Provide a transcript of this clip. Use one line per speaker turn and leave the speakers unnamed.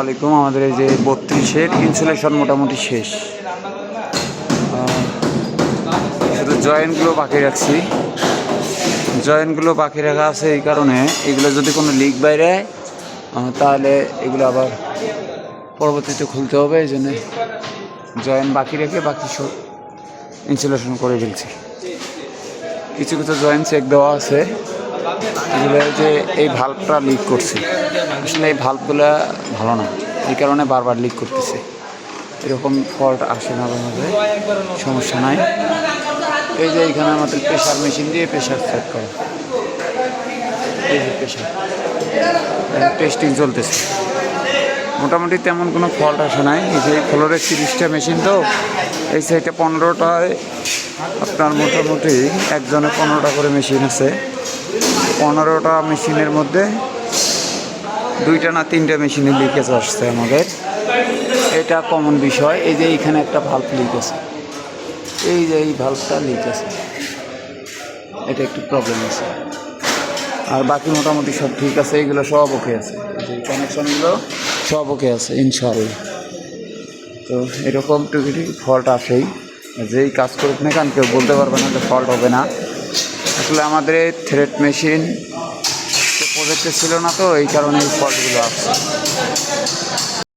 আলাইকুম। আমাদের এই যে 32-এর ইনসুলেশন মোটামুটি শেষ, শুধু জয়েন্টগুলো বাকি রাখছি। জয়েন্টগুলো বাকি রাখা আছে এই কারণে, এগুলো যদি কোনো লিক বাইরে তাহলে এগুলো আবার পরবর্তীতে খুলতে হবে। এই জন্যে জয়েন্ট বাকি রেখে বাকি সব ইনসুলেশন করে ফেলছি। কিছু কিছু জয়েন্ট চেক দেওয়া আছে, এগুলো যে এই ভাল্বটা লিক করছে। আসলে এই ভাল্বগুলো ভালো না, এই কারণে বারবার লিক করতেছে। এরকম ফল্ট আসে না মধ্যে, সমস্যা নাই। এই যে এইখানে আমাদের প্রেশার মেশিন দিয়ে প্রেশার চেক করে, এই যে প্রেশার টেস্টিং চলতেছে। মোটামুটি তেমন কোনো ফল্ট আসে নাই। এই যে ফ্লোরে 30টা মেশিন, তো এই সাইডে 15টায় আপনার মোটামুটি একজনে 15টা করে মেশিন আছে। 15টা মেশিনের মধ্যে 2টা না 3টা মেশিনের লিকেজ আসছে আমাদের, এটা কমন বিষয়। এই যে এইখানে একটা ভাল্ব লিক আছে, এই যে এই ভাল্বটা লিক আছে, এটা একটু প্রবলেম আছে। আর বাকি মোটামুটি সব ঠিক আছে, এইগুলো সব ওকে আছে। এই যে কানেকশনগুলো সব ওকে আছে ইনশাআল্লাহ। তো এরকম টুকিটি ফল্ট আসেই, যেই কাজ করুক না কেন কেউ বলতে পারবে না যে ফল্ট হবে না। আসলে আমাদের এই থ্রেড মেশিন প্রজেক্টে ছিল না, তো এই কারণে এই ফল্টগুলো আসছে।